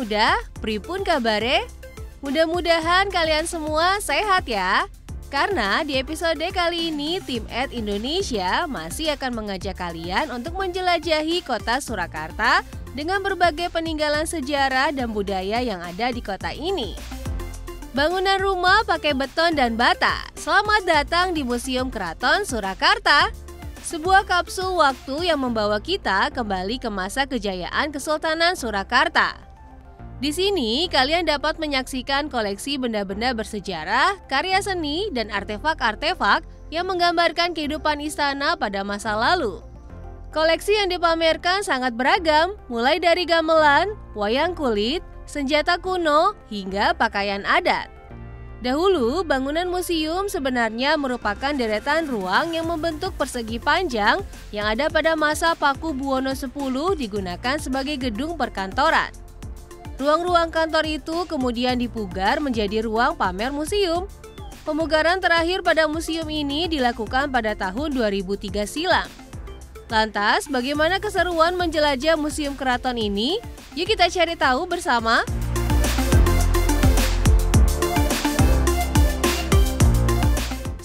Garuda, pripun kabare? Mudah-mudahan kalian semua sehat ya. Karena di episode kali ini tim Indonesia masih akan mengajak kalian untuk menjelajahi kota Surakarta dengan berbagai peninggalan sejarah dan budaya yang ada di kota ini. Bangunan rumah pakai beton dan bata. Selamat datang di Museum Keraton Surakarta. Sebuah kapsul waktu yang membawa kita kembali ke masa kejayaan Kesultanan Surakarta. Di sini kalian dapat menyaksikan koleksi benda-benda bersejarah, karya seni, dan artefak-artefak yang menggambarkan kehidupan istana pada masa lalu. Koleksi yang dipamerkan sangat beragam, mulai dari gamelan, wayang kulit, senjata kuno, hingga pakaian adat. Dahulu, bangunan museum sebenarnya merupakan deretan ruang yang membentuk persegi panjang yang ada pada masa Pakubuwono X digunakan sebagai gedung perkantoran. Ruang-ruang kantor itu kemudian dipugar menjadi ruang pamer museum. Pemugaran terakhir pada museum ini dilakukan pada tahun 2003 silam. Lantas, bagaimana keseruan menjelajah Museum Keraton ini? Yuk kita cari tahu bersama.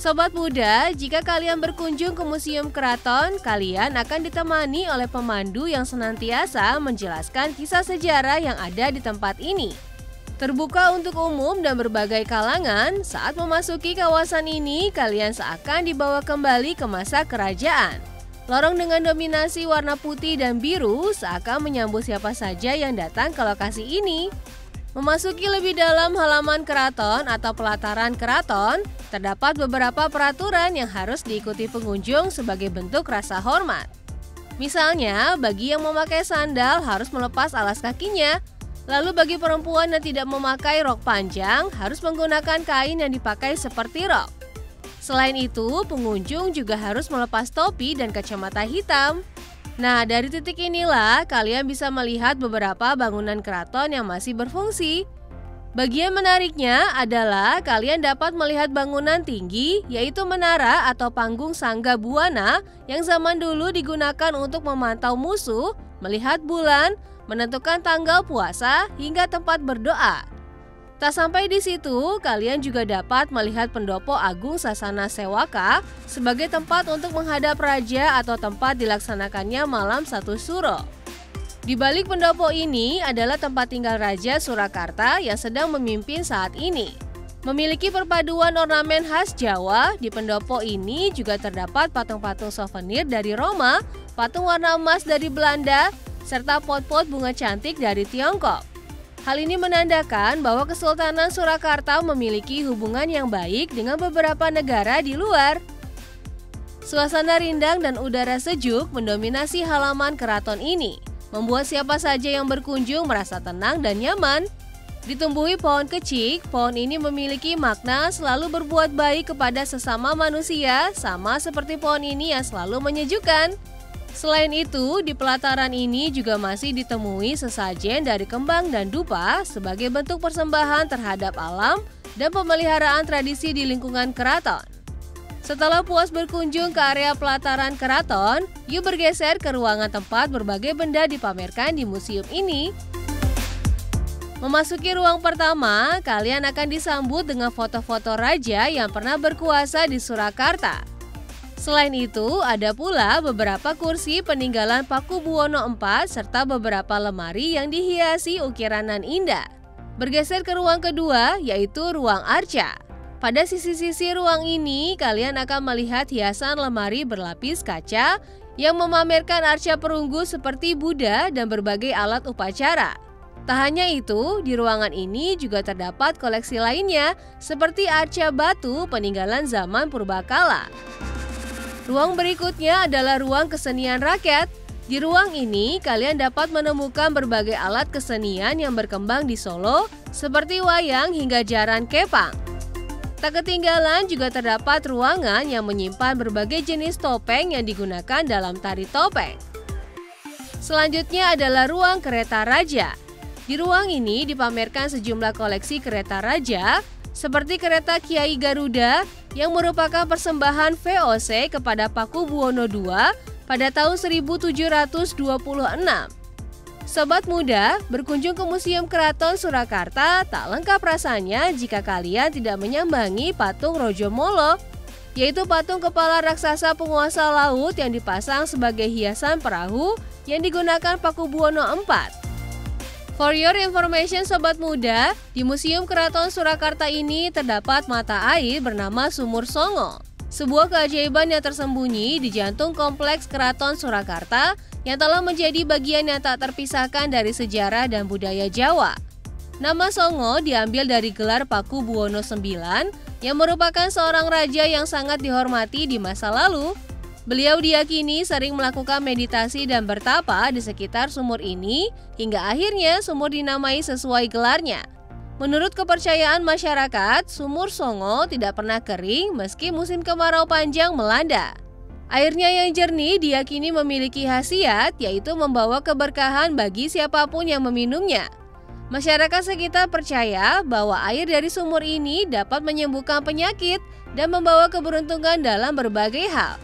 Sobat muda, jika kalian berkunjung ke Museum Keraton, kalian akan ditemani oleh pemandu yang senantiasa menjelaskan kisah sejarah yang ada di tempat ini. Terbuka untuk umum dan berbagai kalangan, saat memasuki kawasan ini, kalian seakan dibawa kembali ke masa kerajaan. Lorong dengan dominasi warna putih dan biru seakan menyambut siapa saja yang datang ke lokasi ini. Memasuki lebih dalam halaman keraton atau pelataran keraton, terdapat beberapa peraturan yang harus diikuti pengunjung sebagai bentuk rasa hormat. Misalnya, bagi yang memakai sandal harus melepas alas kakinya. Lalu bagi perempuan yang tidak memakai rok panjang harus menggunakan kain yang dipakai seperti rok. Selain itu, pengunjung juga harus melepas topi dan kacamata hitam. Nah, dari titik inilah kalian bisa melihat beberapa bangunan keraton yang masih berfungsi. Bagian menariknya adalah kalian dapat melihat bangunan tinggi, yaitu menara atau panggung Sangga Buwana yang zaman dulu digunakan untuk memantau musuh, melihat bulan, menentukan tanggal puasa, hingga tempat berdoa. Tak sampai di situ, kalian juga dapat melihat pendopo Agung Sasana Sewaka sebagai tempat untuk menghadap raja atau tempat dilaksanakannya malam satu suro. Di balik pendopo ini adalah tempat tinggal Raja Surakarta yang sedang memimpin saat ini. Memiliki perpaduan ornamen khas Jawa, di pendopo ini juga terdapat patung-patung souvenir dari Roma, patung warna emas dari Belanda, serta pot-pot bunga cantik dari Tiongkok. Hal ini menandakan bahwa Kesultanan Surakarta memiliki hubungan yang baik dengan beberapa negara di luar. Suasana rindang dan udara sejuk mendominasi halaman keraton ini, membuat siapa saja yang berkunjung merasa tenang dan nyaman. Ditumbuhi pohon kecik, pohon ini memiliki makna selalu berbuat baik kepada sesama manusia, sama seperti pohon ini yang selalu menyejukkan. Selain itu, di pelataran ini juga masih ditemui sesajen dari kembang dan dupa sebagai bentuk persembahan terhadap alam dan pemeliharaan tradisi di lingkungan keraton. Setelah puas berkunjung ke area pelataran keraton, yuk bergeser ke ruangan tempat berbagai benda dipamerkan di museum ini. Memasuki ruang pertama, kalian akan disambut dengan foto-foto raja yang pernah berkuasa di Surakarta. Selain itu, ada pula beberapa kursi peninggalan Pakubuwono IV serta beberapa lemari yang dihiasi ukiran indah. Bergeser ke ruang kedua, yaitu ruang arca. Pada sisi-sisi ruang ini, kalian akan melihat hiasan lemari berlapis kaca yang memamerkan arca perunggu seperti Buddha dan berbagai alat upacara. Tak hanya itu, di ruangan ini juga terdapat koleksi lainnya seperti arca batu peninggalan zaman purbakala. Ruang berikutnya adalah ruang kesenian rakyat. Di ruang ini, kalian dapat menemukan berbagai alat kesenian yang berkembang di Solo, seperti wayang hingga jaran kepang. Tak ketinggalan juga terdapat ruangan yang menyimpan berbagai jenis topeng yang digunakan dalam tari topeng. Selanjutnya adalah ruang kereta raja. Di ruang ini dipamerkan sejumlah koleksi kereta raja, seperti kereta Kiai Garuda yang merupakan persembahan VOC kepada Pakubuwono II pada tahun 1726. Sobat muda, berkunjung ke Museum Keraton Surakarta tak lengkap rasanya jika kalian tidak menyambangi patung Rojomolo, yaitu patung kepala raksasa penguasa laut yang dipasang sebagai hiasan perahu yang digunakan Pakubuwono IV. For your information sobat muda, di Museum Keraton Surakarta ini terdapat mata air bernama Sumur Songo, sebuah keajaiban yang tersembunyi di jantung kompleks Keraton Surakarta yang telah menjadi bagian yang tak terpisahkan dari sejarah dan budaya Jawa. Nama Songo diambil dari gelar Pakubuwono IX yang merupakan seorang raja yang sangat dihormati di masa lalu. Beliau diyakini sering melakukan meditasi dan bertapa di sekitar sumur ini hingga akhirnya sumur dinamai sesuai gelarnya. Menurut kepercayaan masyarakat, Sumur Songo tidak pernah kering meski musim kemarau panjang melanda. Airnya yang jernih diyakini memiliki khasiat yaitu membawa keberkahan bagi siapapun yang meminumnya. Masyarakat sekitar percaya bahwa air dari sumur ini dapat menyembuhkan penyakit dan membawa keberuntungan dalam berbagai hal.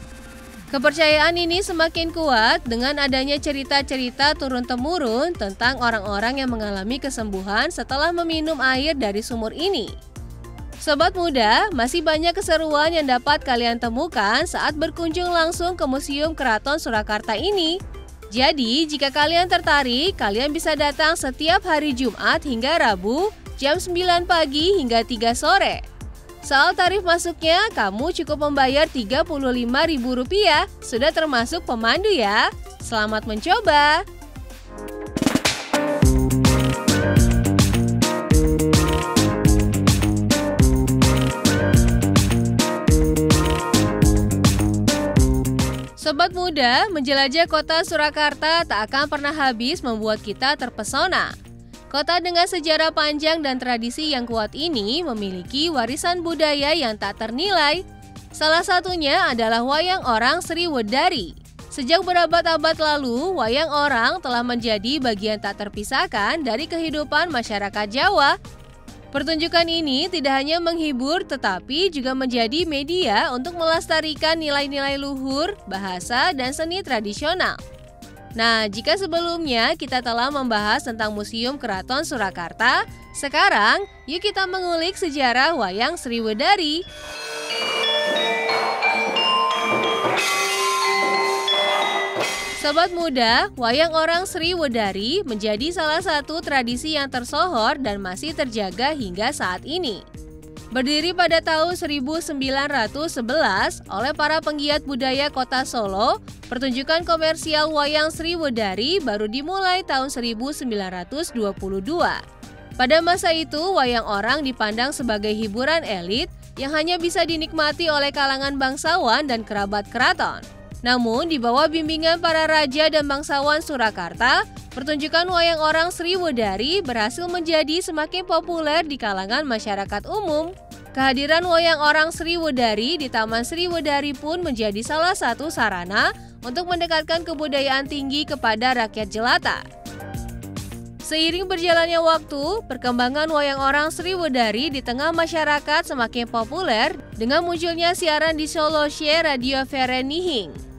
Kepercayaan ini semakin kuat dengan adanya cerita-cerita turun-temurun tentang orang-orang yang mengalami kesembuhan setelah meminum air dari sumur ini. Sobat muda, masih banyak keseruan yang dapat kalian temukan saat berkunjung langsung ke Museum Keraton Surakarta ini. Jadi, jika kalian tertarik, kalian bisa datang setiap hari Jumat hingga Rabu, jam 9 pagi hingga 3 sore. Soal tarif masuknya, kamu cukup membayar Rp35.000, sudah termasuk pemandu ya. Selamat mencoba! Sobat muda, menjelajah kota Surakarta tak akan pernah habis membuat kita terpesona. Kota dengan sejarah panjang dan tradisi yang kuat ini memiliki warisan budaya yang tak ternilai. Salah satunya adalah wayang orang Sriwedari. Sejak berabad-abad lalu, wayang orang telah menjadi bagian tak terpisahkan dari kehidupan masyarakat Jawa. Pertunjukan ini tidak hanya menghibur tetapi juga menjadi media untuk melestarikan nilai-nilai luhur, bahasa, dan seni tradisional. Nah, jika sebelumnya kita telah membahas tentang Museum Keraton Surakarta, sekarang yuk kita mengulik sejarah wayang Sriwedari. Sobat muda, wayang orang Sriwedari menjadi salah satu tradisi yang tersohor dan masih terjaga hingga saat ini. Berdiri pada tahun 1911 oleh para penggiat budaya kota Solo, pertunjukan komersial wayang Sriwedari baru dimulai tahun 1922. Pada masa itu, wayang orang dipandang sebagai hiburan elit yang hanya bisa dinikmati oleh kalangan bangsawan dan kerabat keraton. Namun, di bawah bimbingan para raja dan bangsawan Surakarta, pertunjukan wayang orang Sriwedari berhasil menjadi semakin populer di kalangan masyarakat umum. Kehadiran wayang orang Sriwedari di Taman Sriwedari pun menjadi salah satu sarana untuk mendekatkan kebudayaan tinggi kepada rakyat jelata. Seiring berjalannya waktu, perkembangan wayang orang Sriwedari di tengah masyarakat semakin populer dengan munculnya siaran di Solo Share Radio Vereniging.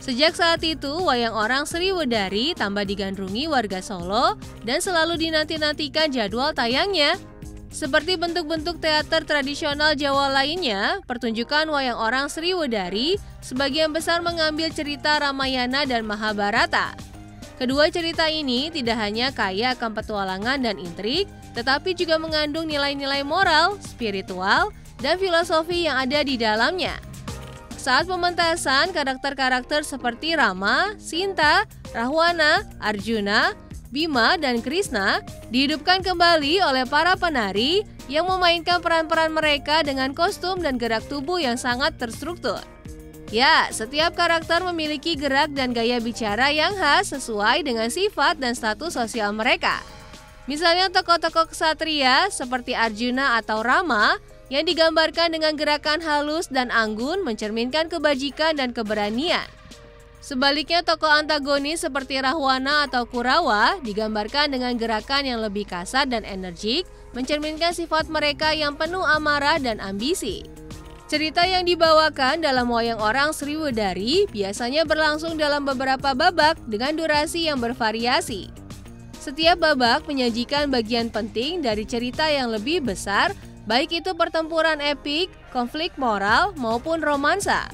Sejak saat itu, wayang orang Sriwedari tambah digandrungi warga Solo dan selalu dinanti-nantikan jadwal tayangnya. Seperti bentuk-bentuk teater tradisional Jawa lainnya, pertunjukan wayang orang Sriwedari sebagian besar mengambil cerita Ramayana dan Mahabharata. Kedua cerita ini tidak hanya kaya akan petualangan dan intrik, tetapi juga mengandung nilai-nilai moral, spiritual, dan filosofi yang ada di dalamnya. Saat pementasan, karakter-karakter seperti Rama, Sinta, Rahwana, Arjuna, Bima, dan Krishna dihidupkan kembali oleh para penari yang memainkan peran-peran mereka dengan kostum dan gerak tubuh yang sangat terstruktur. Ya, setiap karakter memiliki gerak dan gaya bicara yang khas sesuai dengan sifat dan status sosial mereka. Misalnya tokoh-tokoh ksatria seperti Arjuna atau Rama yang digambarkan dengan gerakan halus dan anggun mencerminkan kebajikan dan keberanian. Sebaliknya tokoh antagonis seperti Rahwana atau Kurawa digambarkan dengan gerakan yang lebih kasar dan energik, mencerminkan sifat mereka yang penuh amarah dan ambisi. Cerita yang dibawakan dalam wayang orang Sriwedari biasanya berlangsung dalam beberapa babak dengan durasi yang bervariasi. Setiap babak menyajikan bagian penting dari cerita yang lebih besar, baik itu pertempuran epik, konflik moral, maupun romansa.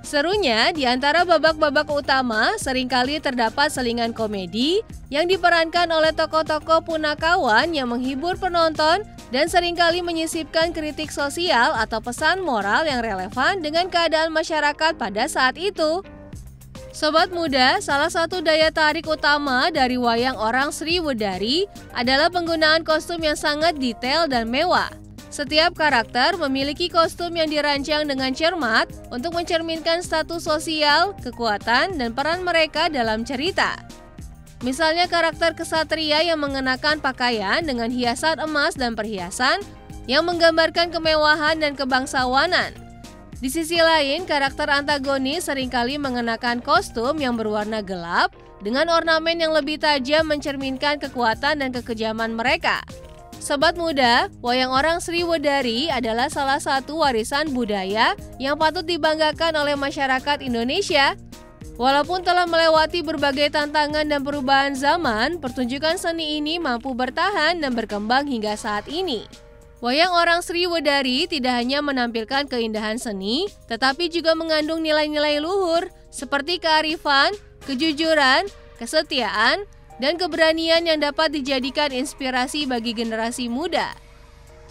Serunya, di antara babak-babak utama seringkali terdapat selingan komedi yang diperankan oleh tokoh-tokoh punakawan yang menghibur penonton dan seringkali menyisipkan kritik sosial atau pesan moral yang relevan dengan keadaan masyarakat pada saat itu. Sobat muda, salah satu daya tarik utama dari wayang orang Sriwedari adalah penggunaan kostum yang sangat detail dan mewah. Setiap karakter memiliki kostum yang dirancang dengan cermat untuk mencerminkan status sosial, kekuatan, dan peran mereka dalam cerita. Misalnya karakter kesatria yang mengenakan pakaian dengan hiasan emas dan perhiasan yang menggambarkan kemewahan dan kebangsawanan. Di sisi lain, karakter antagonis seringkali mengenakan kostum yang berwarna gelap dengan ornamen yang lebih tajam mencerminkan kekuatan dan kekejaman mereka. Sobat muda, wayang orang Sriwedari adalah salah satu warisan budaya yang patut dibanggakan oleh masyarakat Indonesia. Walaupun telah melewati berbagai tantangan dan perubahan zaman, pertunjukan seni ini mampu bertahan dan berkembang hingga saat ini. Wayang orang Sriwedari tidak hanya menampilkan keindahan seni, tetapi juga mengandung nilai-nilai luhur seperti kearifan, kejujuran, kesetiaan, dan keberanian yang dapat dijadikan inspirasi bagi generasi muda.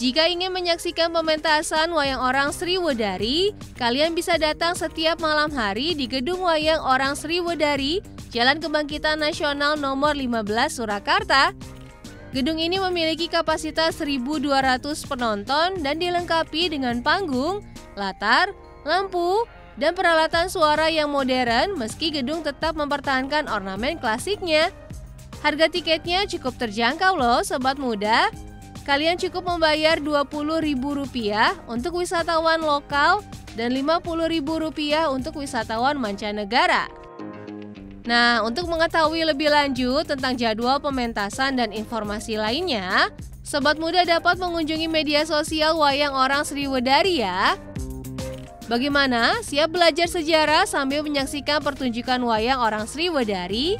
Jika ingin menyaksikan pementasan wayang orang Sriwedari, kalian bisa datang setiap malam hari di Gedung Wayang Orang Sriwedari, Jalan Kebangkitan Nasional nomor 15 Surakarta. Gedung ini memiliki kapasitas 1.200 penonton dan dilengkapi dengan panggung, latar, lampu, dan peralatan suara yang modern meski gedung tetap mempertahankan ornamen klasiknya. Harga tiketnya cukup terjangkau loh sobat muda. Kalian cukup membayar Rp20.000 untuk wisatawan lokal dan Rp50.000 untuk wisatawan mancanegara. Nah, untuk mengetahui lebih lanjut tentang jadwal pementasan dan informasi lainnya, sobat muda dapat mengunjungi media sosial Wayang Orang Sriwedari ya. Bagaimana? Siap belajar sejarah sambil menyaksikan pertunjukan Wayang Orang Sriwedari?